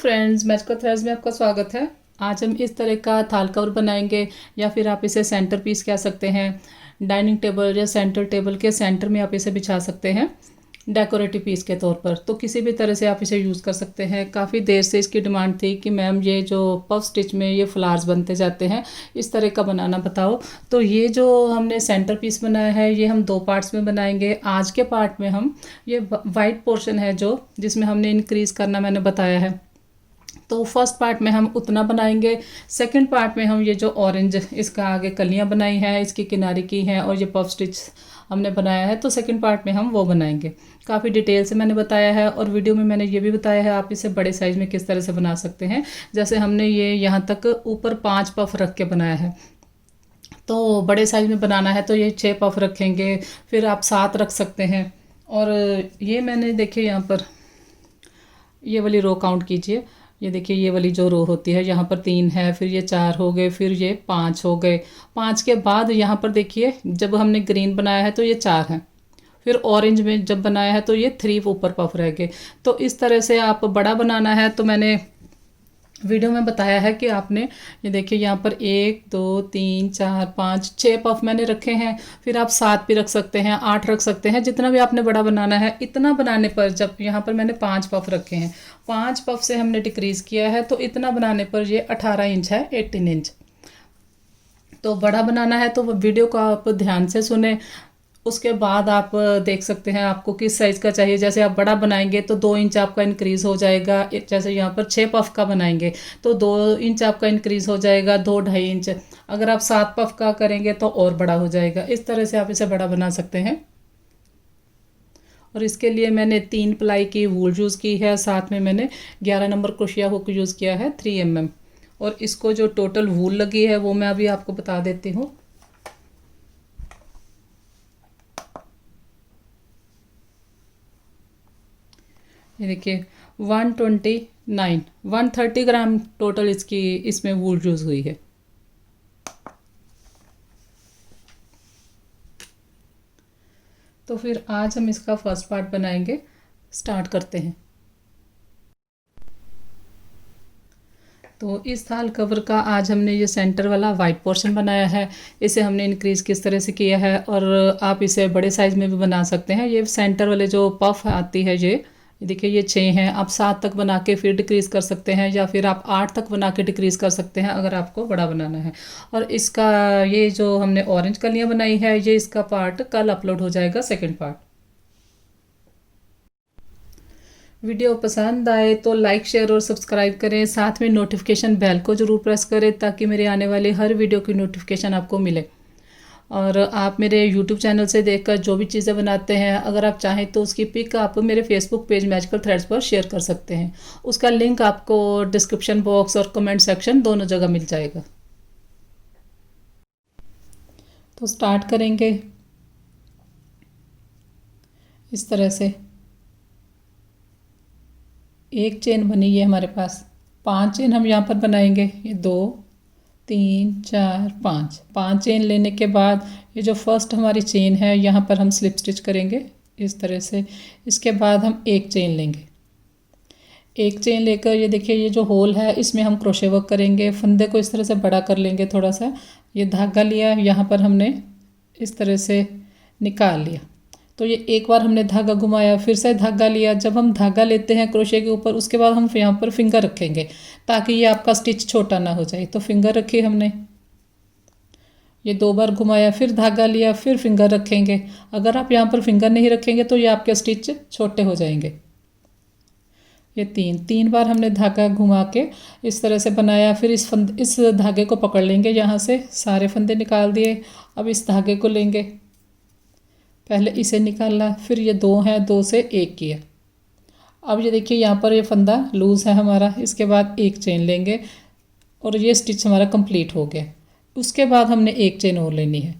Friends, magical threads में आपका स्वागत है। आज हम इस तरह का थाल कवर बनाएंगे, या फिर आप इसे सेंटर पीस कह सकते हैं। डाइनिंग टेबल या सेंटर टेबल के सेंटर में आप इसे बिछा सकते हैं डेकोरेटिव पीस के तौर पर। तो किसी भी तरह से आप इसे यूज़ कर सकते हैं। काफ़ी देर से इसकी डिमांड थी कि मैम ये जो पफ स्टिच में ये फ्लावर्स बनते जाते हैं, इस तरह का बनाना बताओ। तो ये जो हमने सेंटर पीस बनाया है, ये हम 2 पार्ट्स में बनाएंगे। आज के पार्ट में हम ये वाइट पोर्शन है जो जिसमें हमने इंक्रीज़ करना मैंने बताया है, तो फर्स्ट पार्ट में हम उतना बनाएंगे। सेकंड पार्ट में हम ये जो ऑरेंज इसका आगे कलियां बनाई हैं, इसकी किनारे की हैं, और ये पफ स्टिच हमने बनाया है, तो सेकंड पार्ट में हम वो बनाएंगे। काफ़ी डिटेल से मैंने बताया है, और वीडियो में मैंने ये भी बताया है आप इसे बड़े साइज़ में किस तरह से बना सकते हैं। जैसे हमने ये यहाँ तक ऊपर 5 पफ रख के बनाया है, तो बड़े साइज़ में बनाना है तो ये 6 पफ रखेंगे, फिर आप 7 रख सकते हैं। और ये मैंने देखिए यहाँ पर ये वाली रो काउंट कीजिए। ये देखिए ये वाली जो रो होती है, यहाँ पर 3 है, फिर ये 4 हो गए, फिर ये 5 हो गए। 5 के बाद यहाँ पर देखिए जब हमने ग्रीन बनाया है तो ये 4 हैं, फिर ऑरेंज में जब बनाया है तो ये 3 ऊपर पफ रह गए। तो इस तरह से आप बड़ा बनाना है तो मैंने वीडियो में बताया है कि आपने ये देखिए यहाँ पर 1 2 3 4 5 6 पफ मैंने रखे हैं। फिर आप 7 भी रख सकते हैं, 8 रख सकते हैं, जितना भी आपने बड़ा बनाना है। इतना बनाने पर जब यहाँ पर मैंने 5 पफ रखे हैं, 5 पफ से हमने डिक्रीज़ किया है, तो इतना बनाने पर ये 18 इंच है, 18 इंच। तो बड़ा बनाना है तो वीडियो को आप ध्यान से सुने, उसके बाद आप देख सकते हैं आपको किस साइज़ का चाहिए। जैसे आप बड़ा बनाएंगे तो 2 इंच आपका इंक्रीज़ हो जाएगा। जैसे यहाँ पर 6 पफ का बनाएंगे तो 2 इंच आपका इंक्रीज़ हो जाएगा, 2-2.5 इंच। अगर आप 7 पफ का करेंगे तो और बड़ा हो जाएगा। इस तरह से आप इसे बड़ा बना सकते हैं। और इसके लिए मैंने 3 प्लाई की वूल यूज़ की है, साथ में मैंने 11 नंबर क्रोशिया हुक यूज़ किया है 3 mm। और इसको जो टोटल वूल लगी है वो मैं अभी आपको बता देती हूँ। ये देखिए 130 ग्राम टोटल इसकी इसमें वूल यूज़ हुई है। तो फिर आज हम इसका फर्स्ट पार्ट बनाएंगे, स्टार्ट करते हैं। तो इस थाल कवर का आज हमने ये सेंटर वाला वाइट पोर्शन बनाया है। इसे हमने इंक्रीज़ किस तरह से किया है, और आप इसे बड़े साइज़ में भी बना सकते हैं। ये सेंटर वाले जो पफ आती है, ये देखिए ये 6 हैं। आप 7 तक बना के फिर डिक्रीज़ कर सकते हैं, या फिर आप 8 तक बना के डिक्रीज़ कर सकते हैं अगर आपको बड़ा बनाना है। और इसका ये जो हमने ऑरेंज कलियाँ बनाई है, ये इसका पार्ट कल अपलोड हो जाएगा, सेकेंड पार्ट। वीडियो पसंद आए तो लाइक शेयर और सब्सक्राइब करें, साथ में नोटिफिकेशन बेल को ज़रूर प्रेस करें ताकि मेरे आने वाले हर वीडियो की नोटिफिकेशन आपको मिले। और आप मेरे यूट्यूब चैनल से देखकर जो भी चीज़ें बनाते हैं, अगर आप चाहें तो उसकी पिक आप मेरे फेसबुक पेज मैजिकल थ्रेड्स पर शेयर कर सकते हैं। उसका लिंक आपको डिस्क्रिप्शन बॉक्स और कमेंट सेक्शन दोनों जगह मिल जाएगा। तो स्टार्ट करेंगे इस तरह से। एक चेन बनी है हमारे पास, 5 चेन हम यहाँ पर बनाएंगे। ये 2 3 4 5 चेन लेने के बाद ये जो फर्स्ट हमारी चेन है, यहाँ पर हम स्लिप स्टिच करेंगे इस तरह से। इसके बाद हम एक चेन लेंगे। एक चेन लेकर ये देखिए ये जो होल है इसमें हम क्रोशे वर्क करेंगे। फंदे को इस तरह से बड़ा कर लेंगे थोड़ा सा। ये धागा लिया, यहाँ पर हमने इस तरह से निकाल लिया। तो ये एक बार हमने धागा घुमाया, फिर से धागा लिया। जब हम धागा लेते हैं क्रोशे के ऊपर, उसके बाद हम यहाँ पर फिंगर रखेंगे ताकि ये आपका स्टिच छोटा ना हो जाए। तो फिंगर रखी हमने, ये 2 बार घुमाया, फिर धागा लिया, फिर फिंगर रखेंगे। अगर आप यहाँ पर फिंगर नहीं रखेंगे तो ये आपके स्टिच छोटे हो जाएंगे। ये 3 बार हमने धागा घुमा के इस तरह से बनाया। फिर इस धागे को पकड़ लेंगे, यहाँ से सारे फंदे निकाल दिए। अब इस धागे को लेंगे, पहले इसे निकाला, फिर ये 2 हैं, 2 से 1 किया। अब ये देखिए यहाँ पर ये फंदा लूज़ है हमारा। इसके बाद एक चेन लेंगे और ये स्टिच हमारा कंप्लीट हो गया। उसके बाद हमने एक चेन और लेनी है।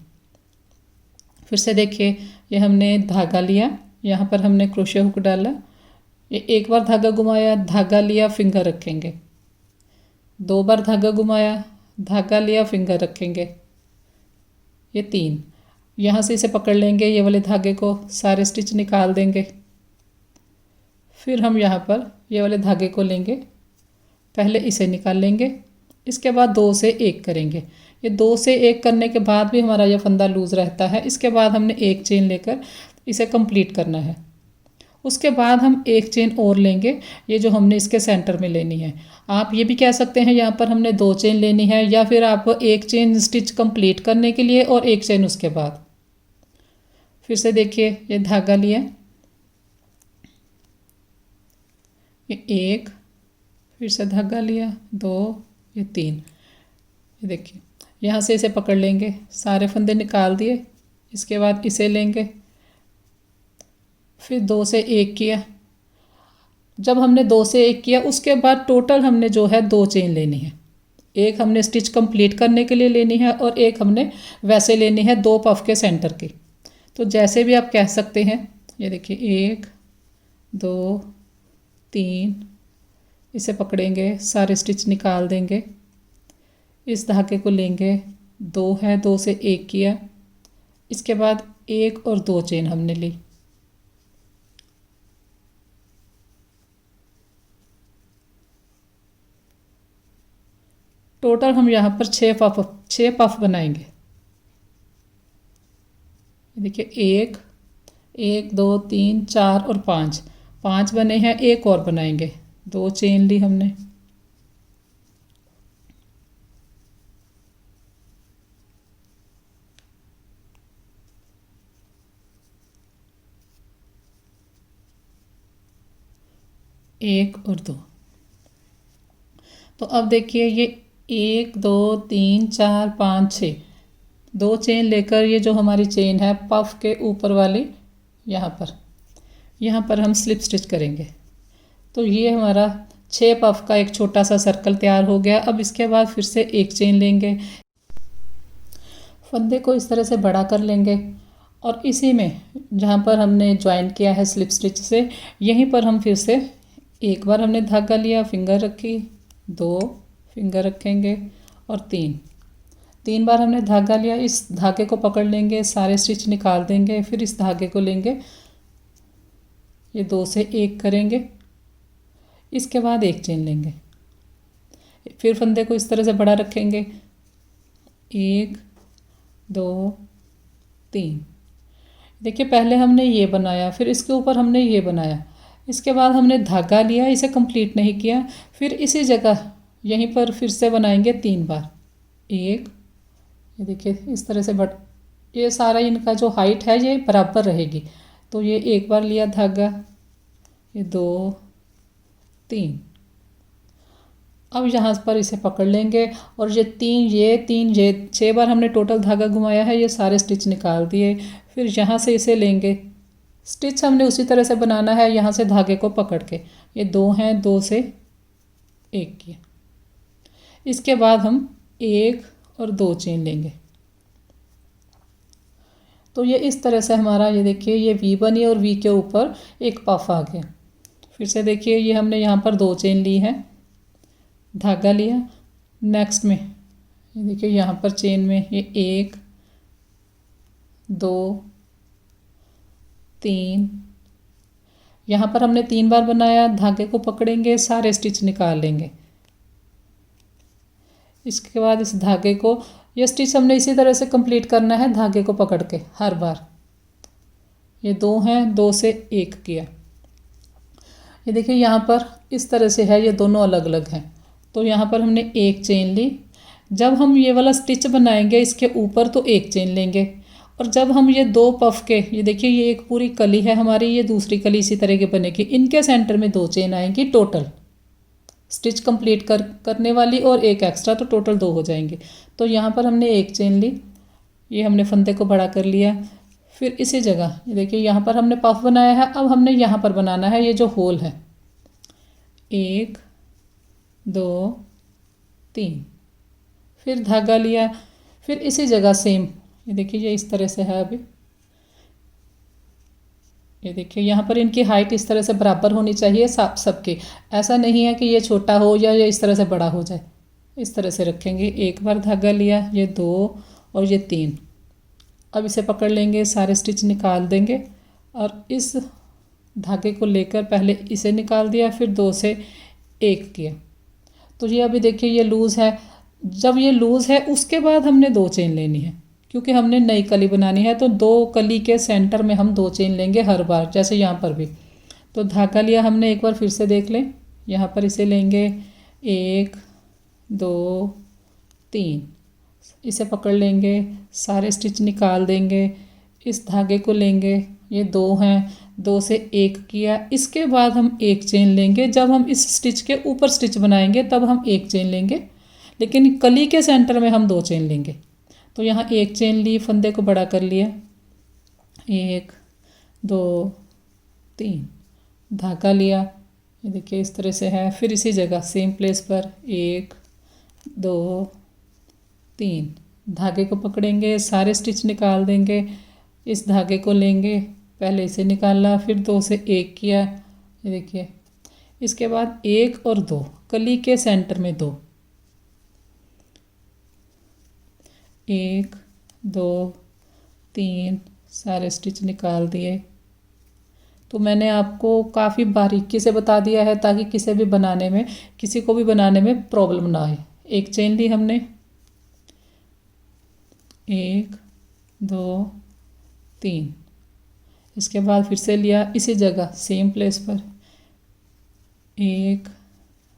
फिर से देखिए ये हमने धागा लिया, यहाँ पर हमने क्रोशे हुक डाला, ये एक बार धागा घुमाया, धागा लिया, फिंगर रखेंगे। 2 बार धागा घुमाया, धागा लिया, फिंगर रखेंगे। ये 3, यहाँ से इसे पकड़ लेंगे, ये वाले धागे को, सारे स्टिच निकाल देंगे। फिर हम यहाँ पर ये वाले धागे को लेंगे पहले इसे निकाल लेंगे, इसके बाद 2 से 1 करेंगे। ये 2 से 1 करने के बाद भी हमारा ये फंदा लूज़ रहता है। इसके बाद हमने एक चेन लेकर इसे कंप्लीट करना है। उसके बाद हम एक चेन और लेंगे, ये जो हमने इसके सेंटर में लेनी है। आप ये भी कह सकते हैं यहाँ पर हमने 2 चेन लेनी है, या फिर आप एक चेन स्टिच कंप्लीट करने के लिए और एक चेन उसके बाद। फिर से देखिए, ये धागा लिया, ये 1, फिर से धागा लिया 2, ये 3। ये देखिए, यहाँ से इसे पकड़ लेंगे, सारे फंदे निकाल दिए। इसके बाद इसे लेंगे, फिर 2 से 1 किया। जब हमने 2 से 1 किया, उसके बाद टोटल हमने जो है 2 चेन लेनी है। एक हमने स्टिच कंप्लीट करने के लिए लेनी है और एक हमने वैसे लेनी है 2 पफ के सेंटर की। तो जैसे भी आप कह सकते हैं, ये देखिए 1 2 3, इसे पकड़ेंगे, सारे स्टिच निकाल देंगे, इस धागे को लेंगे, 2 है, 2 से 1 किया, इसके बाद 1 और 2 चेन हमने ली। टोटल हम यहाँ पर 6 पफ बनाएंगे। देखिए 1 1 2 3 4 और 5 बने हैं, एक और बनाएंगे। 2 चेन ली हमने, एक और 2। तो अब देखिए, ये 1 2 3 4 5 6, 2 चेन लेकर ये जो हमारी चेन है पफ के ऊपर वाली, यहाँ पर हम स्लिप स्टिच करेंगे। तो ये हमारा 6 पफ का एक छोटा सा सर्कल तैयार हो गया। अब इसके बाद फिर से एक चेन लेंगे, फंदे को इस तरह से बड़ा कर लेंगे और इसी में जहाँ पर हमने ज्वाइन किया है स्लिप स्टिच से, यहीं पर हम फिर से एक बार हमने धागा लिया, फिंगर रखी, 2 फिंगर रखेंगे और 3 बार हमने धागा लिया। इस धागे को पकड़ लेंगे, सारे स्टिच निकाल देंगे, फिर इस धागे को लेंगे, ये 2 से 1 करेंगे, इसके बाद एक चेन लेंगे, फिर फंदे को इस तरह से बड़ा रखेंगे, 1 2 3। देखिए, पहले हमने ये बनाया, फिर इसके ऊपर हमने ये बनाया, इसके बाद हमने धागा लिया, इसे कंप्लीट नहीं किया, फिर इसी जगह यहीं पर फिर से बनाएंगे 3 बार। 1, ये देखिए इस तरह से ये सारा इनका जो हाइट है ये बराबर रहेगी। तो ये एक बार लिया धागा, ये 2 3, अब यहाँ पर इसे पकड़ लेंगे और ये 6 बार हमने टोटल धागा घुमाया है, ये सारे स्टिच निकाल दिए। फिर यहाँ से इसे लेंगे, स्टिच हमने उसी तरह से बनाना है, यहाँ से धागे को पकड़ के, ये 2 हैं, 2 से 1 किया। इसके बाद हम 1 और 2 चेन लेंगे। तो ये इस तरह से हमारा, ये देखिए, ये वी बनी और वी के ऊपर एक पफ आ गया। फिर से देखिए, ये हमने यहाँ पर 2 चेन ली है, धागा लिया, नेक्स्ट में ये देखिए यहाँ पर चेन में ये 1 2 3, यहाँ पर हमने 3 बार बनाया, धागे को पकड़ेंगे, सारे स्टिच निकाल लेंगे। इसके बाद इस धागे को, ये स्टिच हमने इसी तरह से कंप्लीट करना है, धागे को पकड़ के हर बार। ये 2 हैं, 2 से 1 किया। ये देखिए यहाँ पर इस तरह से है, ये दोनों अलग अलग हैं। तो यहाँ पर हमने एक चेन ली। जब हम ये वाला स्टिच बनाएंगे इसके ऊपर तो एक चेन लेंगे, और जब हम ये 2 पफ के, ये देखिए ये एक पूरी कली है हमारी, ये दूसरी कली इसी तरह की बनेगी, इनके सेंटर में 2 चेन आएंगी टोटल स्टिच कंप्लीट करने वाली, और एक एक्स्ट्रा, तो टोटल 2 हो जाएंगे। तो यहाँ पर हमने एक चेन ली, ये हमने फंदे को बड़ा कर लिया। फिर इसी जगह ये देखिए यहाँ पर हमने पफ बनाया है, अब हमने यहाँ पर बनाना है ये जो होल है, 1 2 3, फिर धागा लिया, फिर इसी जगह सेम, ये देखिए ये इस तरह से है। अभी ये देखिए यहाँ पर इनकी हाइट इस तरह से बराबर होनी चाहिए सबकी, ऐसा नहीं है कि ये छोटा हो या ये इस तरह से बड़ा हो जाए। इस तरह से रखेंगे, एक बार धागा लिया, ये 2 और ये 3, अब इसे पकड़ लेंगे, सारे स्टिच निकाल देंगे और इस धागे को लेकर पहले इसे निकाल दिया, फिर 2 से 1 किया। तो ये अभी देखिए ये लूज़ है। जब ये लूज़ है उसके बाद हमने 2 चेन लेनी है, क्योंकि हमने नई कली बनानी है। तो 2 कली के सेंटर में हम 2 चेन लेंगे हर बार, जैसे यहाँ पर भी। तो धागा लिया हमने, एक बार फिर से देख लें। यहाँ पर इसे लेंगे 1 2 3, इसे पकड़ लेंगे, सारे स्टिच निकाल देंगे, इस धागे को लेंगे, ये 2 हैं, 2 से 1 किया। इसके बाद हम 1 चेन लेंगे। जब हम इस स्टिच के ऊपर स्टिच बनाएंगे तब हम 1 चेन लेंगे, लेकिन कली के सेंटर में हम 2 चेन लेंगे। तो यहाँ 1 चेन ली, फंदे को बड़ा कर लिया, 1 2 3, धागा लिया, ये देखिए इस तरह से है। फिर इसी जगह सेम प्लेस पर 1 2 3, धागे को पकड़ेंगे, सारे स्टिच निकाल देंगे, इस धागे को लेंगे, पहले इसे निकाला, फिर 2 से 1 किया, ये देखिए। इसके बाद 1 और 2, कली के सेंटर में 2, 1 2 3, सारे स्टिच निकाल दिए। तो मैंने आपको काफ़ी बारीकी से बता दिया है ताकि किसी को भी बनाने में प्रॉब्लम ना आए। 1 चेन ली हमने, 1 2 3, इसके बाद फिर से लिया इसी जगह सेम प्लेस पर, 1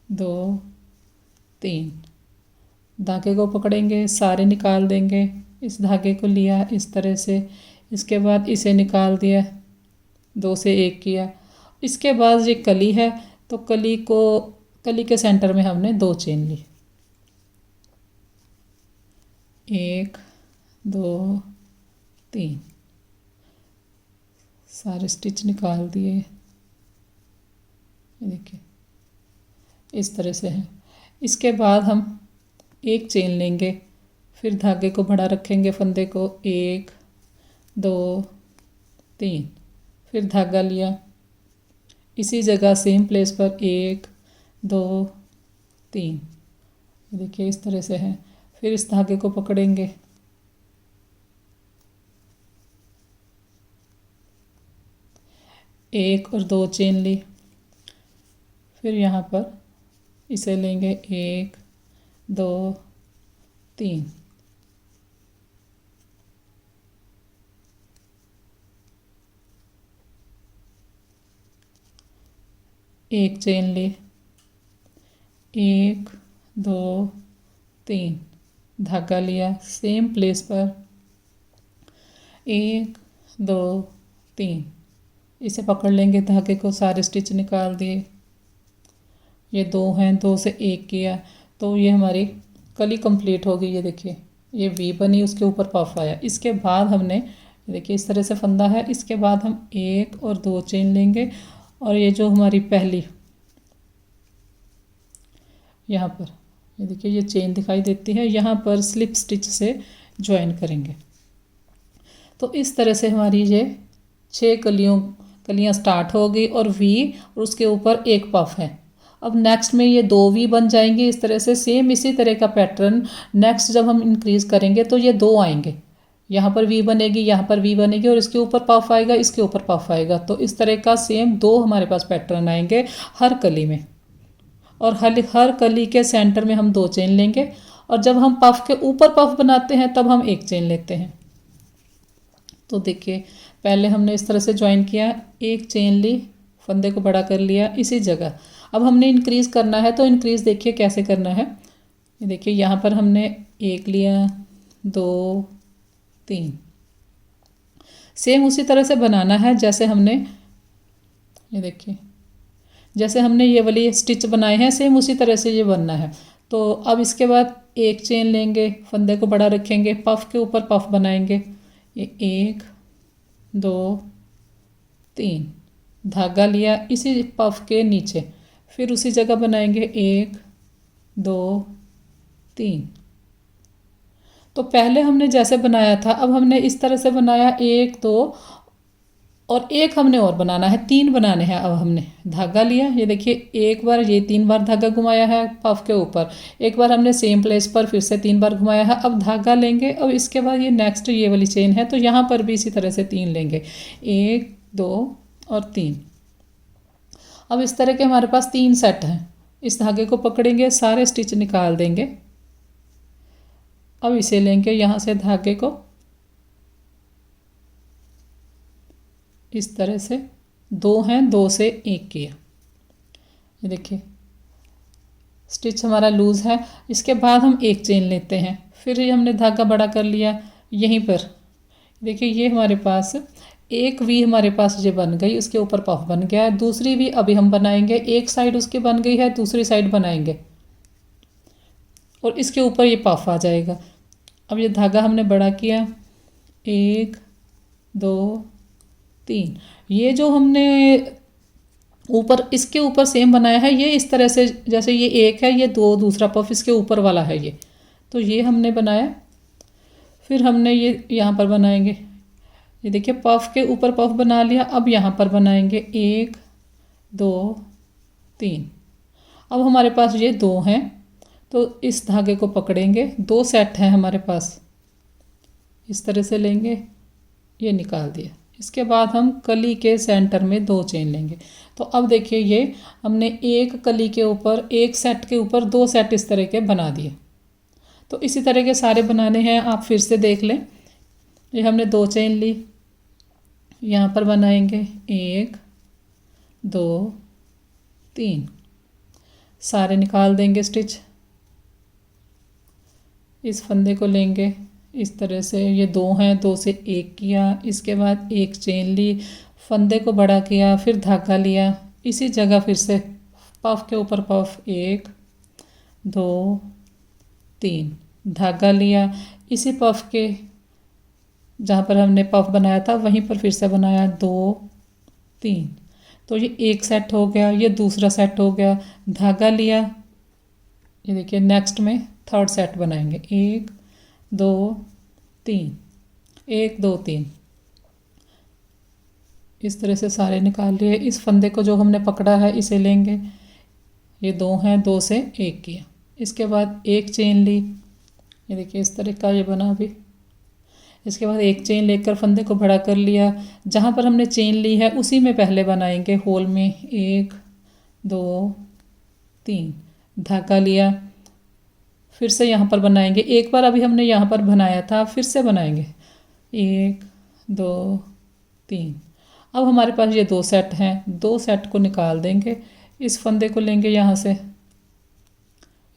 2 3, धागे को पकड़ेंगे, सारे निकाल देंगे, इस धागे को लिया इस तरह से, इसके बाद इसे निकाल दिया, 2 से 1 किया। इसके बाद ये कली है, तो कली के सेंटर में हमने 2 चेन ली, 1 2 3, सारे स्टिच निकाल दिए, ये देखिए इस तरह से है। इसके बाद हम 1 चेन लेंगे, फिर धागे को बड़ा रखेंगे, फंदे को 1 2 3, फिर धागा लिया, इसी जगह सेम प्लेस पर 1 2 3, देखिए इस तरह से है। फिर इस धागे को पकड़ेंगे, एक और 2 चेन ली, फिर यहाँ पर इसे लेंगे 1 2 3, 1 चेन ली, 1 2 3, धागा लिया सेम प्लेस पर, 1 2 3, इसे पकड़ लेंगे, धागे को, सारे स्टिच निकाल दिए, ये 2 हैं, 2 से 1 किया। तो ये हमारी कली कंप्लीट हो गई। ये देखिए ये वी बनी, उसके ऊपर पफ आया। इसके बाद हमने देखिए इस तरह से फंदा है। इसके बाद हम 1 और 2 चेन लेंगे, और ये जो हमारी पहली यहाँ पर ये देखिए ये चेन दिखाई देती है, यहाँ पर स्लिप स्टिच से ज्वाइन करेंगे। तो इस तरह से हमारी ये 6 कलियाँ स्टार्ट हो गई, और वी और उसके ऊपर एक पफ है। अब नेक्स्ट में ये 2 वी बन जाएंगे इस तरह से। सेम इसी तरह का पैटर्न नेक्स्ट जब हम इंक्रीज करेंगे तो ये 2 आएंगे, यहाँ पर वी बनेगी, यहाँ पर वी बनेगी, और इसके ऊपर पफ आएगा, इसके ऊपर पफ आएगा। तो इस तरह का सेम 2 हमारे पास पैटर्न आएंगे हर कली में, और हर कली के सेंटर में हम 2 चेन लेंगे, और जब हम पफ के ऊपर पफ बनाते हैं तब हम 1 चेन लेते हैं। तो देखिए पहले हमने इस तरह से ज्वाइन किया, 1 चेन ली, फंदे को बड़ा कर लिया इसी जगह। अब हमने इंक्रीज़ करना है, तो इंक्रीज़ देखिए कैसे करना है। ये देखिए यहाँ पर हमने 1 लिया, 2 3, सेम उसी तरह से बनाना है जैसे हमने ये देखिए जैसे हमने ये वाली स्टिच बनाए हैं, सेम उसी तरह से ये बनना है। तो अब इसके बाद 1 चेन लेंगे, फंदे को बड़ा रखेंगे, पफ के ऊपर पफ बनाएंगे, ये 1 2 3, धागा लिया इसी पफ के नीचे, फिर उसी जगह बनाएंगे 1 2 3। तो पहले हमने जैसे बनाया था, अब हमने इस तरह से बनाया 1 2 और 1 हमने और बनाना है, 3 बनाने हैं। अब हमने धागा लिया, ये देखिए एक बार, ये 3 बार धागा घुमाया है पफ के ऊपर, एक बार हमने सेम प्लेस पर फिर से 3 बार घुमाया है। अब धागा लेंगे, अब इसके बाद ये नेक्स्ट ये वाली चेन है, तो यहाँ पर भी इसी तरह से 3 लेंगे, 1 2 और 3। अब इस तरह के हमारे पास 3 सेट हैं। इस धागे को पकड़ेंगे, सारे स्टिच निकाल देंगे। अब इसे लेंगे यहाँ से, धागे को इस तरह से, दो हैं, दो से एक किया। ये देखिए स्टिच हमारा लूज़ है। इसके बाद हम एक चेन लेते हैं, फिर ये हमने धागा बड़ा कर लिया यहीं पर। देखिए ये हमारे पास एक वी हमारे पास ये बन गई, उसके ऊपर पफ बन गया है। दूसरी वी अभी हम बनाएंगे, एक साइड उसकी बन गई है, दूसरी साइड बनाएंगे और इसके ऊपर ये पफ आ जाएगा। अब ये धागा हमने बड़ा किया, 1 2 3। ये जो हमने ऊपर, इसके ऊपर सेम बनाया है, ये इस तरह से, जैसे ये एक है, ये दो, दूसरा पफ इसके ऊपर वाला है ये, तो ये हमने बनाया। फिर हमने ये यहाँ पर बनाएंगे, ये देखिए पफ के ऊपर पफ बना लिया। अब यहाँ पर बनाएंगे 1 2 3। अब हमारे पास ये दो हैं, तो इस धागे को पकड़ेंगे, दो सेट हैं हमारे पास, इस तरह से लेंगे, ये निकाल दिया। इसके बाद हम कली के सेंटर में दो चेन लेंगे। तो अब देखिए ये हमने एक कली के ऊपर, एक सेट के ऊपर दो सेट इस तरह के बना दिए। तो इसी तरह के सारे बनाने हैं, आप फिर से देख लें। ये हमने दो चेन ली, यहाँ पर बनाएंगे 1 2 3, सारे निकाल देंगे स्टिच। इस फंदे को लेंगे इस तरह से, ये दो हैं, दो से एक किया, इसके बाद एक चेन ली, फंदे को बड़ा किया, फिर धागा लिया, इसी जगह फिर से पफ के ऊपर पफ, 1 2 3, धागा लिया, इसी पफ के जहाँ पर हमने पफ बनाया था वहीं पर फिर से बनाया, 2 3। तो ये एक सेट हो गया, ये दूसरा सेट हो गया, धागा लिया। ये देखिए नेक्स्ट में थर्ड सेट बनाएंगे, 1 2 3, 1 2 3, इस तरह से सारे निकाल लिए। इस फंदे को जो हमने पकड़ा है इसे लेंगे, ये दो हैं, दो से एक किया, इसके बाद एक चेन ली, ये देखिए इस तरह का ये बना अभी। इसके बाद एक चेन लेकर फंदे को बड़ा कर लिया, जहाँ पर हमने चेन ली है उसी में पहले बनाएंगे होल में, 1 2 3, धागा लिया, फिर से यहाँ पर बनाएंगे। एक बार अभी हमने यहाँ पर बनाया था, फिर से बनाएंगे, 1 2 3। अब हमारे पास ये दो सेट हैं, दो सेट को निकाल देंगे। इस फंदे को लेंगे यहाँ से,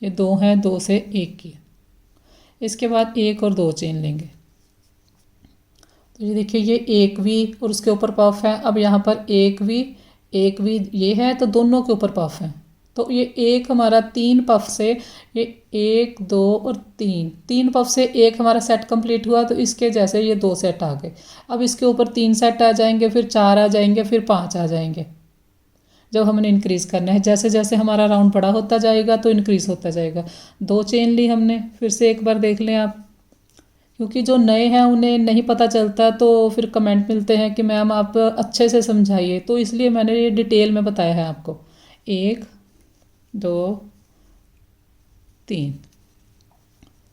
ये दो हैं, दो से एक की, इसके बाद एक और दो चेन लेंगे। तो ये देखिए ये एक वी और उसके ऊपर पफ है। अब यहाँ पर एक वी ये है, तो दोनों के ऊपर पफ है। तो ये एक हमारा 3 पफ से, ये 1 2 और 3 पफ से एक हमारा सेट कंप्लीट हुआ। तो इसके जैसे ये दो सेट आ गए। अब इसके ऊपर 3 सेट आ जाएंगे, फिर 4 आ जाएंगे, फिर 5 आ जाएंगे। जब हमने इंक्रीज़ करना है, जैसे जैसे हमारा राउंड बड़ा होता जाएगा तो इंक्रीज़ होता जाएगा। दो चेन ली हमने, फिर से एक बार देख लें आप, क्योंकि जो नए हैं उन्हें नहीं पता चलता, तो फिर कमेंट मिलते हैं कि मैम आप अच्छे से समझाइए, तो इसलिए मैंने ये डिटेल में बताया है आपको। 1 2 3,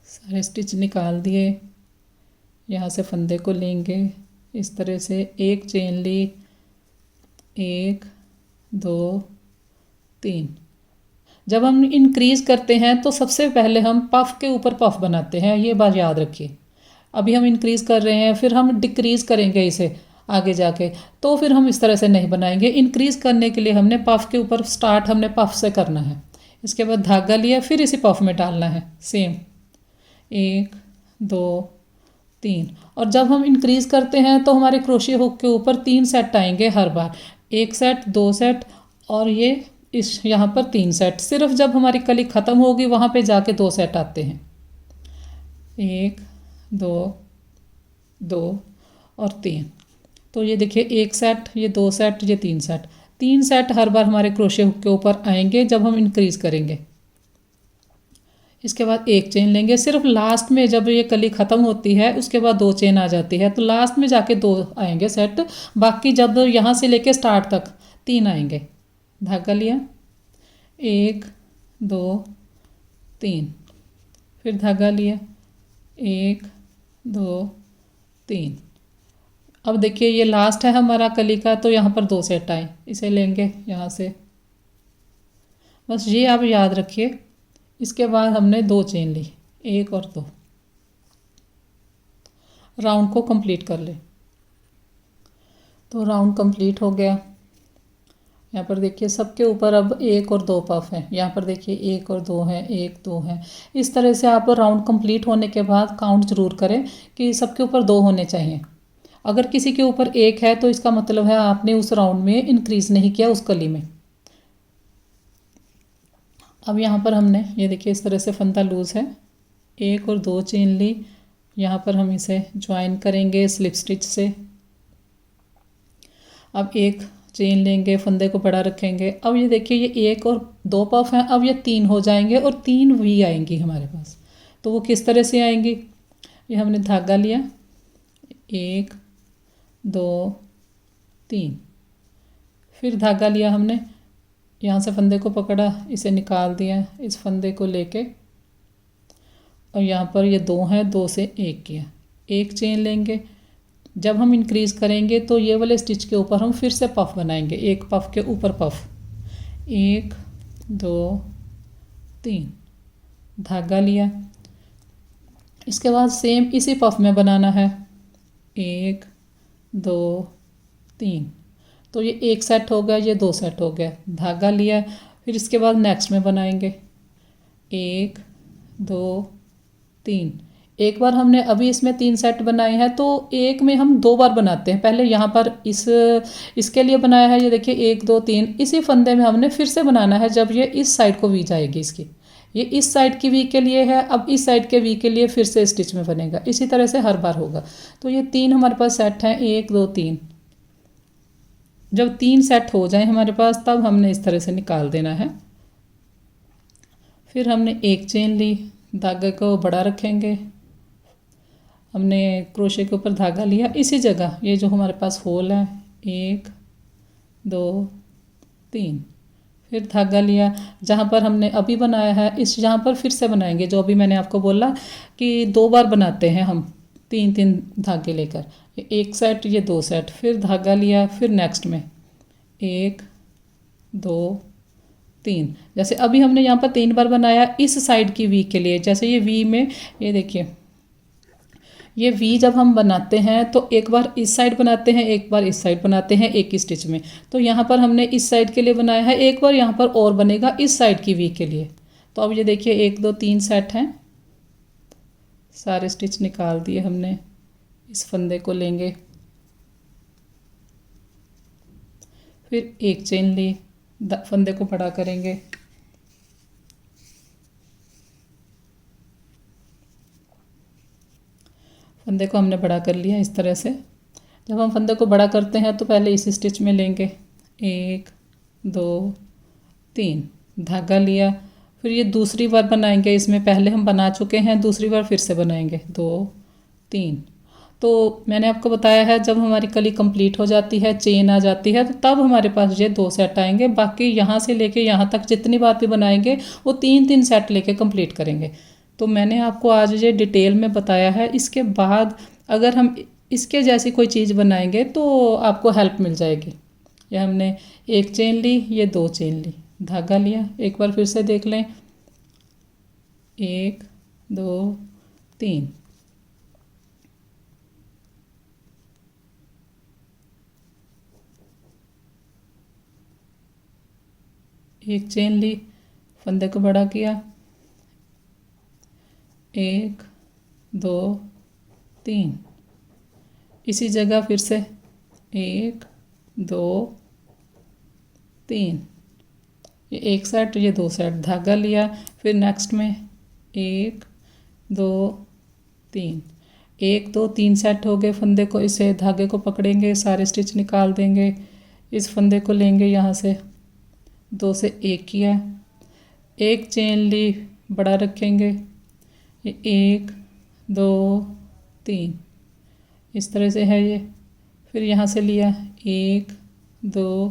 सारे स्टिच निकाल दिए। यहाँ से फंदे को लेंगे इस तरह से, एक चेन ली, 1 2 3। जब हम इंक्रीज़ करते हैं तो सबसे पहले हम पफ के ऊपर पफ बनाते हैं, ये बात याद रखिए। अभी हम इंक्रीज़ कर रहे हैं, फिर हम डिक्रीज़ करेंगे इसे आगे जाके, तो फिर हम इस तरह से नहीं बनाएंगे। इंक्रीज़ करने के लिए हमने पफ के ऊपर स्टार्ट हमने पफ से करना है। इसके बाद धागा लिया, फिर इसी पफ में डालना है सेम, 1 2 3। और जब हम इंक्रीज़ करते हैं तो हमारे क्रोशिया हुक के ऊपर 3 सेट आएंगे हर बार, एक सेट, दो सेट, और ये इस यहाँ पर 3 सेट। सिर्फ जब हमारी कली ख़त्म होगी वहाँ पे जाके 2 सेट आते हैं, 1 2 2 और 3। तो ये देखिए एक सेट, ये 2 सेट, ये 3 सेट, 3 सेट हर बार हमारे क्रोशिया हुक के ऊपर आएंगे जब हम इंक्रीज़ करेंगे। इसके बाद एक चेन लेंगे, सिर्फ लास्ट में जब ये कली ख़त्म होती है उसके बाद 2 चेन आ जाती है, तो लास्ट में जाके 2 आएंगे सेट, बाकी जब यहाँ से लेके स्टार्ट तक 3 आएंगे। धागा लिया, 1 2 3, फिर धागा लिया, 1 2 3। अब देखिए ये लास्ट है हमारा कली का, तो यहाँ पर 2 सेट आए, इसे लेंगे यहाँ से। बस ये आप याद रखिए। इसके बाद हमने 2 चेन ली, 1 और 2, राउंड को कंप्लीट कर ले। तो राउंड कंप्लीट हो गया। यहाँ पर देखिए सबके ऊपर अब 1 और 2 पफ हैं। यहाँ पर देखिए 1 और 2 हैं, 1 2 हैं। इस तरह से आप राउंड कंप्लीट होने के बाद काउंट ज़रूर करें कि सबके ऊपर 2 होने चाहिए। अगर किसी के ऊपर 1 है तो इसका मतलब है आपने उस राउंड में इंक्रीज़ नहीं किया उस कली में। अब यहाँ पर हमने ये देखिए इस तरह से फंदा लूज़ है, 1 और 2 चेन ली। यहाँ पर हम इसे ज्वाइन करेंगे स्लिप स्टिच से। अब एक चेन लेंगे, फंदे को बड़ा रखेंगे। अब ये देखिए ये 1 और 2 पफ हैं, अब ये 3 हो जाएंगे और 3 वी आएंगी हमारे पास। तो वो किस तरह से आएंगी? ये हमने धागा लिया, 1 2 3, फिर धागा लिया हमने, यहाँ से फंदे को पकड़ा, इसे निकाल दिया, इस फंदे को लेके और यहाँ पर ये 2 हैं, 2 से 1 किया, 1 चेन लेंगे। जब हम इंक्रीज़ करेंगे तो ये वाले स्टिच के ऊपर हम फिर से पफ बनाएंगे, एक पफ के ऊपर पफ, 1 2 3, धागा लिया। इसके बाद सेम इसी पफ में बनाना है, 1 2 3। तो ये 1 सेट हो गया, ये 2 सेट हो गया, धागा लिया। फिर इसके बाद नेक्स्ट में बनाएंगे, 1 2 3। एक बार हमने अभी इसमें 3 सेट बनाए हैं तो एक में हम 2 बार बनाते हैं। पहले यहाँ पर इसके लिए बनाया है, ये देखिए 1 2 3। इसी फंदे में हमने फिर से बनाना है जब ये इस साइड को वी जाएगी इसकी, ये इस साइड की वी के लिए है, अब इस साइड के वी के लिए फिर से स्टिच में बनेगा। इसी तरह से हर बार होगा। तो ये 3 हमारे पास सेट हैं, 1 2 3। जब 3 सेट हो जाए हमारे पास तब हमने इस तरह से निकाल देना है। फिर हमने 1 चेन ली, धागे को बड़ा रखेंगे, हमने क्रोशे के ऊपर धागा लिया, इसी जगह ये जो हमारे पास होल है, 1 2 3, फिर धागा लिया। जहाँ पर हमने अभी बनाया है इस यहाँ पर फिर से बनाएंगे, जो अभी मैंने आपको बोला कि 2 बार बनाते हैं हम, 3 3 धागे लेकर, ये 1 सेट, ये 2 सेट, फिर धागा लिया, फिर नेक्स्ट में 1 2 3। जैसे अभी हमने यहाँ पर 3 बार बनाया इस साइड की वी के लिए। जैसे ये वी में ये देखिए, ये वी जब हम बनाते हैं तो एक बार इस साइड बनाते हैं, एक बार इस साइड बनाते हैं एक ही स्टिच में। तो यहाँ पर हमने इस साइड के लिए बनाया है, एक बार यहाँ पर और बनेगा इस साइड की वी के लिए। तो अब ये देखिए 1 2 3 सेट हैं, सारे स्टिच निकाल दिए हमने। इस फंदे को लेंगे, फिर 1 चेन ली, फंदे को बड़ा करेंगे, फंदे को हमने बड़ा कर लिया इस तरह से। जब हम फंदे को बड़ा करते हैं तो पहले इस स्टिच में लेंगे, 1 2 3, धागा लिया। फिर ये दूसरी बार बनाएंगे, इसमें पहले हम बना चुके हैं, दूसरी बार फिर से बनाएंगे, 2 3। तो मैंने आपको बताया है जब हमारी कली कंप्लीट हो जाती है, चेन आ जाती है, तो तब हमारे पास ये 2 सेट आएंगे। बाकी यहाँ से लेके यहाँ तक जितनी बार भी बनाएंगे वो 3 3 सेट लेके कंप्लीट करेंगे। तो मैंने आपको आज ये डिटेल में बताया है। इसके बाद अगर हम इसके जैसी कोई चीज़ बनाएंगे तो आपको हेल्प मिल जाएगी। ये हमने 1 चेन ली, ये 2 चेन ली, धागा लिया, एक बार फिर से देख लें, 1 2 3, 1 चेन ली, फंदे को बड़ा किया, 1 2 3, इसी जगह फिर से 1 2 3, ये 1 सेट, ये 2 सेट, धागा लिया। फिर नेक्स्ट में 1 2 3, 1 2 3 सेट हो गए। फंदे को, इसे धागे को पकड़ेंगे, सारे स्टिच निकाल देंगे, इस फंदे को लेंगे, यहाँ से 2 से 1 किया, 1 चेन ली, बड़ा रखेंगे, ये 1 2 3, इस तरह से है ये। फिर यहाँ से लिया, 1 2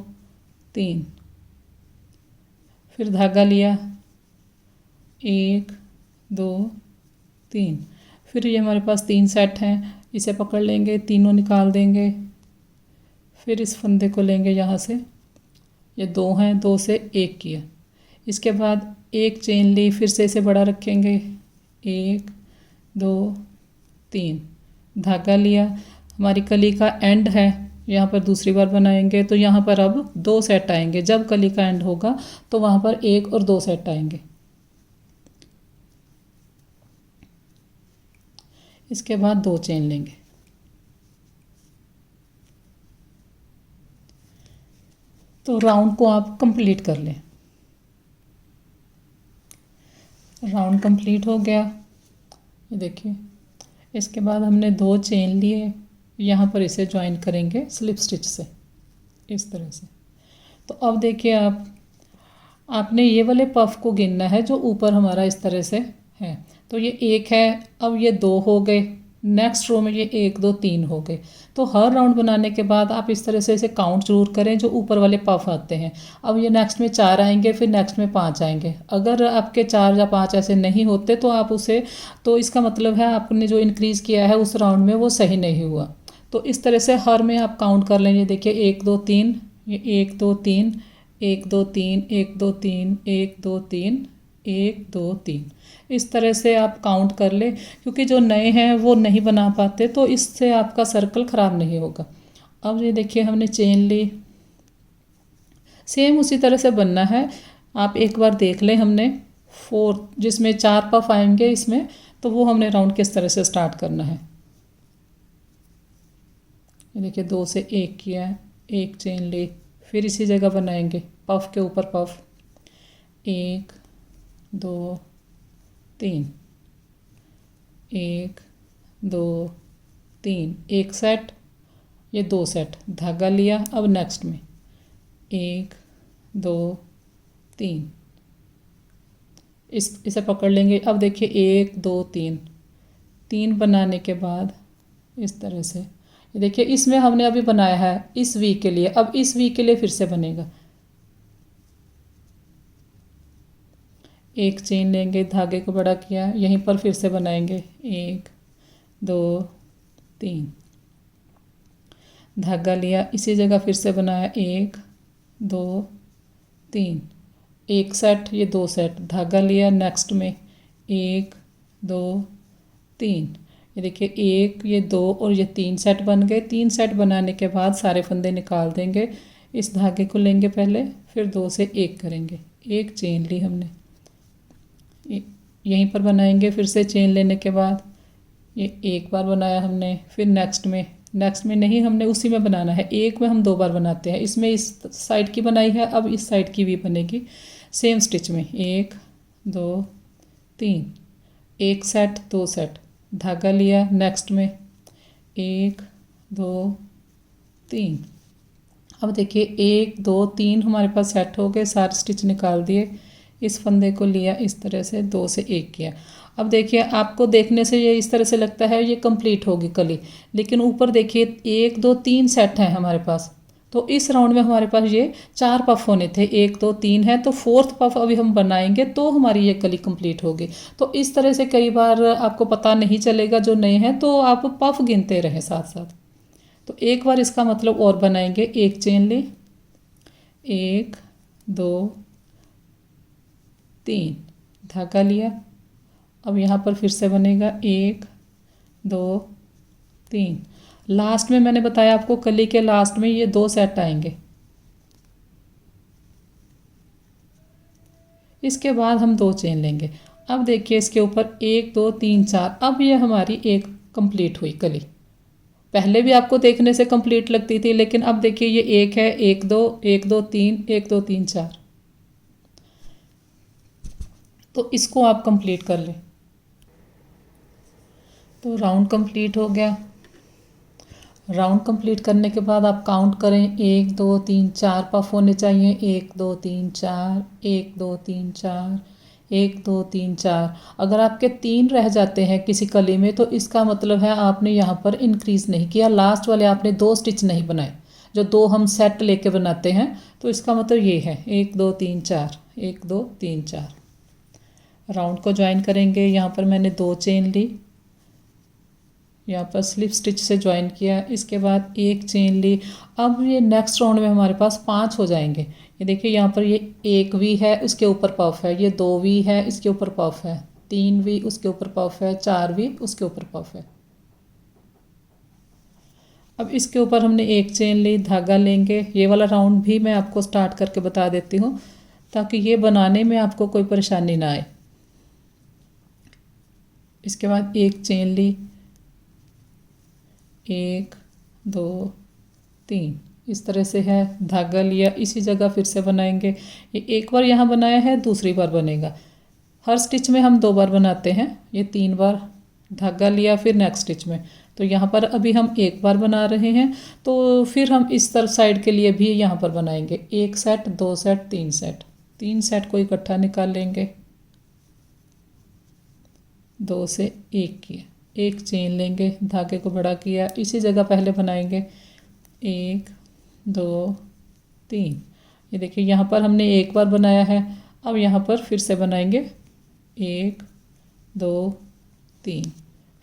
3, फिर धागा लिया, 1 2 3, फिर ये हमारे पास 3 सेट हैं, इसे पकड़ लेंगे, तीनों निकाल देंगे। फिर इस फंदे को लेंगे, यहाँ से ये 2 हैं, 2 से 1 किया, इसके बाद एक चेन ली, फिर से इसे बड़ा रखेंगे, 1 2 3, धागा लिया, हमारी कली का एंड है, यहाँ पर दूसरी बार बनाएंगे तो यहाँ पर अब 2 सेट आएंगे। जब कली का एंड होगा तो वहाँ पर 1 और 2 सेट आएंगे। इसके बाद 2 चेन लेंगे, तो राउंड को आप कंप्लीट कर लें। राउंड कंप्लीट हो गया, ये देखिए। इसके बाद हमने 2 चेन लिए, यहाँ पर इसे ज्वाइन करेंगे स्लिप स्टिच से, इस तरह से। तो अब देखिए आपने ये वाले पफ को गिनना है जो ऊपर हमारा इस तरह से है। तो ये 1 है, अब ये 2 हो गए, नेक्स्ट रो में ये 1 2 3 हो गए। तो हर राउंड बनाने के बाद आप इस तरह से इसे काउंट जरूर करें जो ऊपर वाले पफ आते हैं। अब ये नेक्स्ट में 4 आएंगे, फिर नेक्स्ट में 5 आएंगे। अगर आपके 4 या 5 ऐसे नहीं होते तो आप उसे, तो इसका मतलब है आपने जो इंक्रीज़ किया है उस राउंड में वो सही नहीं हुआ। तो इस तरह से हर में आप काउंट कर लेंगे। देखिए 1 2 3, ये 1 2 3, 1 2 3, 1 2 3, 1 2 3, 1 2 3, इस तरह से आप काउंट कर ले, क्योंकि जो नए हैं वो नहीं बना पाते, तो इससे आपका सर्कल ख़राब नहीं होगा। अब ये देखिए हमने चेन ली, सेम उसी तरह से बनना है। आप एक बार देख लें, हमने 4 जिसमें 4 पफ आएंगे इसमें, तो वो हमने राउंड किस तरह से स्टार्ट करना है। ये देखिए 2 से 1 किया, 1 चेन ली, फिर इसी जगह बनाएंगे पफ के ऊपर पफ, 1 2 3, 1 2 3, 1 सेट, ये 2 सेट, धागा लिया। अब नेक्स्ट में 1 2 3, इसे पकड़ लेंगे। अब देखिए 1 2 3, 3 बनाने के बाद इस तरह से, ये देखिए इसमें हमने अभी बनाया है इस वी के लिए, अब इस वी के लिए फिर से बनेगा। 1 चेन लेंगे, धागे को बड़ा किया, यहीं पर फिर से बनाएंगे 1 2 3, धागा लिया, इसी जगह फिर से बनाया 1 2 3, 1 सेट, ये 2 सेट, धागा लिया, नेक्स्ट में 1 2 3, ये देखिए 1 ये 2 और ये 3 सेट बन गए। 3 सेट बनाने के बाद सारे फंदे निकाल देंगे, इस धागे को लेंगे पहले, फिर 2 से 1 करेंगे, 1 चेन ली हमने, यहीं पर बनाएंगे। फिर से चेन लेने के बाद ये 1 बार बनाया हमने, फिर नेक्स्ट में नहीं, हमने उसी में बनाना है। 1 में हम 2 बार बनाते हैं, इसमें इस साइड की बनाई है, अब इस साइड की भी बनेगी सेम स्टिच में। 1 2 3, 1 सेट 2 सेट, धागा लिया, नेक्स्ट में 1 2 3। अब देखिए 1 2 3 हमारे पास सेट हो गए, सारे स्टिच निकाल दिए, इस फंदे को लिया, इस तरह से 2 से 1 किया। अब देखिए आपको देखने से ये इस तरह से लगता है ये कंप्लीट होगी कली, लेकिन ऊपर देखिए 1 2 3 सेट हैं हमारे पास। तो इस राउंड में हमारे पास ये 4 पफ होने थे, 1 2 3 है, तो 4th पफ अभी हम बनाएंगे तो हमारी ये कली कंप्लीट होगी। तो इस तरह से कई बार आपको पता नहीं चलेगा जो नए हैं, तो आप पफ गिनते रहें साथ साथ। तो एक बार इसका मतलब और बनाएंगे, 1 चेन ली, 1 2 3, धागा लिया, अब यहाँ पर फिर से बनेगा 1 2 3। लास्ट में मैंने बताया आपको कली के लास्ट में ये 2 सेट आएंगे। इसके बाद हम 2 चेन लेंगे। अब देखिए इसके ऊपर 1 2 3 4, अब ये हमारी एक कंप्लीट हुई कली। पहले भी आपको देखने से कंप्लीट लगती थी, लेकिन अब देखिए ये 1 है, 1 2 1 2 3, 1 2 3 4। तो इसको आप कंप्लीट कर लें। तो राउंड कंप्लीट हो गया। राउंड कंप्लीट करने के बाद आप काउंट करें, 1 2 3 4 पफ होने चाहिए, 1 2 3 4, 1 2 3 4, 1 2 3 4। अगर आपके 3 रह जाते हैं किसी कली में, तो इसका मतलब है आपने यहाँ पर इंक्रीज़ नहीं किया, लास्ट वाले आपने 2 स्टिच नहीं बनाए, जो 2 हम सेट लेके बनाते हैं। तो इसका मतलब ये है 1 2 3 4, 1 2 3 4। राउंड को ज्वाइन करेंगे, यहाँ पर मैंने 2 चेन ली, यहाँ पर स्लिप स्टिच से ज्वाइन किया, इसके बाद 1 चेन ली। अब ये नेक्स्ट राउंड में हमारे पास 5 हो जाएंगे, ये देखिए यहाँ पर ये 1 वी है, उसके ऊपर पफ है, ये 2 वी है, इसके ऊपर पफ है, 3 वी उसके ऊपर पफ है, 4 वी उसके ऊपर पफ है। अब इसके ऊपर हमने एक चेन ली, धागा लेंगे। ये वाला राउंड भी मैं आपको स्टार्ट करके बता देती हूँ ताकि ये बनाने में आपको कोई परेशानी ना आए। इसके बाद एक चेन ली, 1 2 3, इस तरह से है, धागा लिया, इसी जगह फिर से बनाएंगे। ये एक बार यहाँ बनाया है, दूसरी बार बनेगा। हर स्टिच में हम 2 बार बनाते हैं, ये 3 बार धागा लिया फिर नेक्स्ट स्टिच में। तो यहाँ पर अभी हम 1 बार बना रहे हैं, तो फिर हम इस तरफ साइड के लिए भी यहाँ पर बनाएंगे 1 सेट, 2 सेट, 3 सेट। 3 सेट को इकट्ठा निकाल लेंगे, 2 से 1 किया, एक चेन लेंगे, धागे को बड़ा किया, इसी जगह पहले बनाएंगे 1 2 3। ये देखिए यहाँ पर हमने 1 बार बनाया है, अब यहाँ पर फिर से बनाएंगे 1 2 3,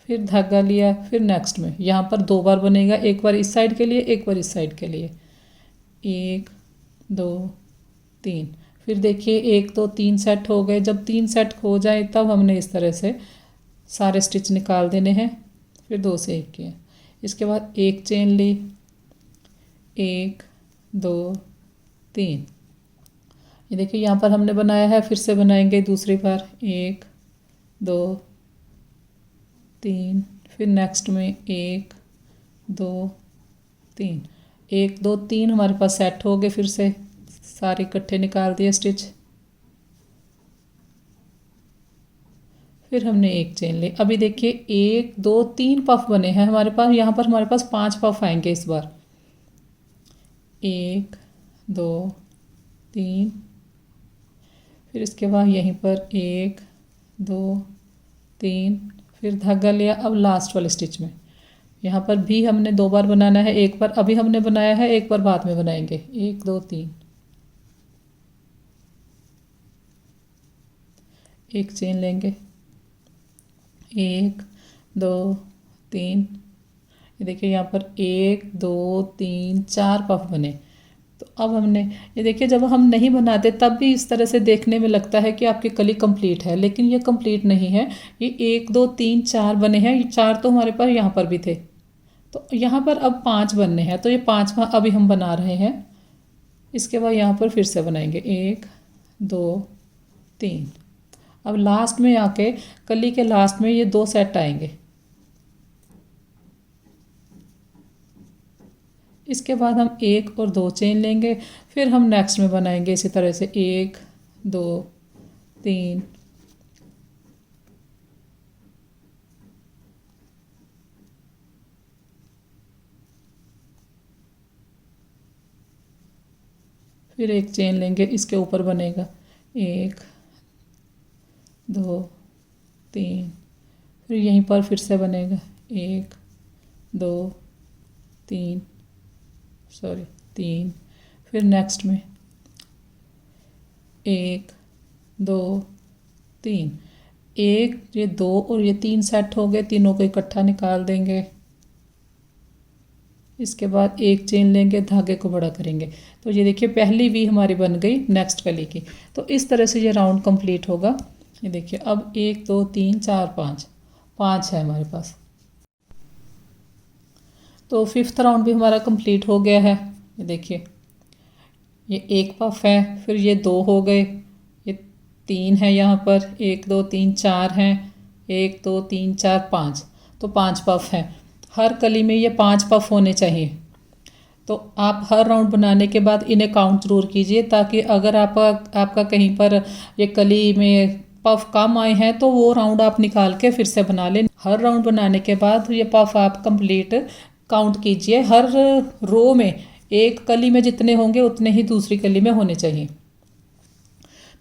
फिर धागा लिया, फिर नेक्स्ट में यहाँ पर 2 बार बनेगा, एक बार इस साइड के लिए, एक बार इस साइड के लिए, 1 2 3। फिर देखिए 1 2 3 सेट हो गए। जब 3 सेट हो जाए तब हमने इस तरह से सारे स्टिच निकाल देने हैं, फिर 2 से 1 किया। इसके बाद एक चेन ली, 1 2 3। ये देखिए यहाँ पर हमने बनाया है, फिर से बनाएंगे दूसरी बार 1 2 3, फिर नेक्स्ट में 1 2 3, 1 2 3 हमारे पास सेट हो गए। फिर से सारे इकट्ठे निकाल दिए स्टिच, फिर हमने एक चेन ली। अभी देखिए 1 2 3 पफ बने हैं हमारे पास, यहाँ पर हमारे पास 5 पफ आएंगे इस बार। 1 2 3, फिर इसके बाद यहीं पर 1 2 3, फिर धागा लिया। अब लास्ट वाले स्टिच में यहाँ पर भी हमने 2 बार बनाना है, एक बार अभी हमने बनाया है, एक बार बाद में बनाएंगे। 1 2 3, एक चेन लेंगे, 1 2 3। ये देखिए यहाँ पर 1 2 3 4 पफ बने। तो अब हमने ये देखिए, जब हम नहीं बनाते तब भी इस तरह से देखने में लगता है कि आपकी कली कंप्लीट है, लेकिन ये कंप्लीट नहीं है। ये 1 2 3 4 बने हैं, ये 4 तो हमारे पास यहाँ पर भी थे, तो यहाँ पर अब 5 बनने हैं, तो ये 5वां अभी हम बना रहे हैं। इसके बाद यहाँ पर फिर से बनाएंगे 1 2 3। अब लास्ट में आके कली के लास्ट में ये 2 सेट आएंगे। इसके बाद हम 1 और 2 चेन लेंगे, फिर हम नेक्स्ट में बनाएंगे इसी तरह से 1 2 3। फिर एक चेन लेंगे, इसके ऊपर बनेगा 1 2 3, फिर यहीं पर फिर से बनेगा 1 2 3, 3, फिर नेक्स्ट में 1 2 3। ये 2 और ये 3 सेट हो गए, तीनों को इकट्ठा निकाल देंगे। इसके बाद एक चेन लेंगे, धागे को बड़ा करेंगे। तो ये देखिए पहली वी हमारी बन गई नेक्स्ट कली की। तो इस तरह से ये राउंड कंप्लीट होगा। ये देखिए अब 1 2 3 4 5 है हमारे पास। तो 5th राउंड भी हमारा कंप्लीट हो गया है। ये देखिए ये 1 पफ है, फिर ये 2 हो गए, ये 3 है, यहाँ पर 1 2 3 4 हैं, 1 2 3 4 5, तो 5 पफ हैं। हर कली में ये 5 पफ होने चाहिए। तो आप हर राउंड बनाने के बाद इन्हें काउंट ज़रूर कीजिए, ताकि अगर आपका कहीं पर ये कली में पफ कम आए हैं तो वो राउंड आप निकाल के फिर से बना लें। हर राउंड बनाने के बाद ये पफ आप कंप्लीट काउंट कीजिए। हर रो में एक कली में जितने होंगे उतने ही दूसरी कली में होने चाहिए।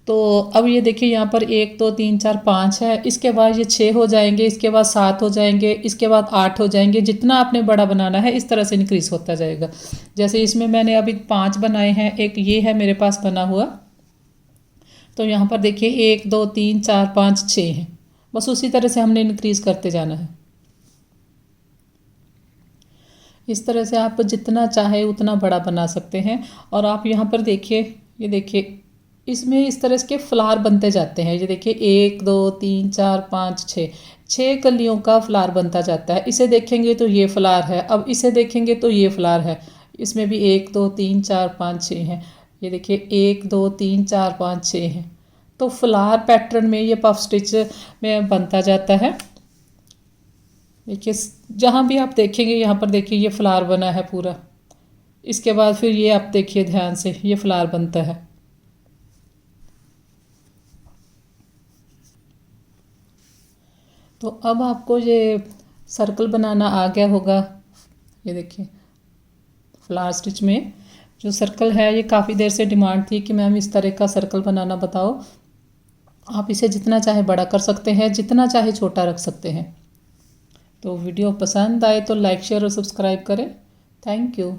तो अब ये देखिए यहाँ पर 1 2 3 4 5 है, इसके बाद ये 6 हो जाएंगे, इसके बाद 7 हो जाएंगे, इसके बाद 8 हो जाएंगे। जितना आपने बड़ा बनाना है इस तरह से इंक्रीज होता जाएगा। जैसे इसमें मैंने अभी 5 बनाए हैं, एक ये है मेरे पास बना हुआ, तो यहाँ पर देखिए 1 2 3 4 5 6 हैं। बस उसी तरह से हमने इंक्रीज करते जाना है। इस तरह से आप जितना चाहे उतना बड़ा बना सकते हैं। और आप यहाँ पर देखिए ये देखिए इसमें इस तरह के फ्लावर बनते जाते हैं। ये देखिए 1 2 3 4 5 6 6 कलियों का फ्लावर बनता जाता है। इसे देखेंगे तो ये फ्लावर है, अब इसे देखेंगे तो ये फ्लावर है। इसमें भी 1 2 3 4 5 6 हैं। ये देखिए 1 2 3 4 5 6 हैं। तो फ्लावर पैटर्न में ये पफ स्टिच में बनता जाता है। देखिए जहाँ भी आप देखेंगे यहाँ पर देखिए ये फ्लावर बना है पूरा। इसके बाद फिर ये आप देखिए ध्यान से ये फ्लावर बनता है। तो अब आपको ये सर्कल बनाना आ गया होगा। ये देखिए फ्लावर स्टिच में जो सर्कल है, ये काफ़ी देर से डिमांड थी कि मैम इस तरह का सर्कल बनाना बताओ। आप इसे जितना चाहे बड़ा कर सकते हैं, जितना चाहे छोटा रख सकते हैं। तो वीडियो पसंद आए तो लाइक शेयर और सब्सक्राइब करें। Thank you.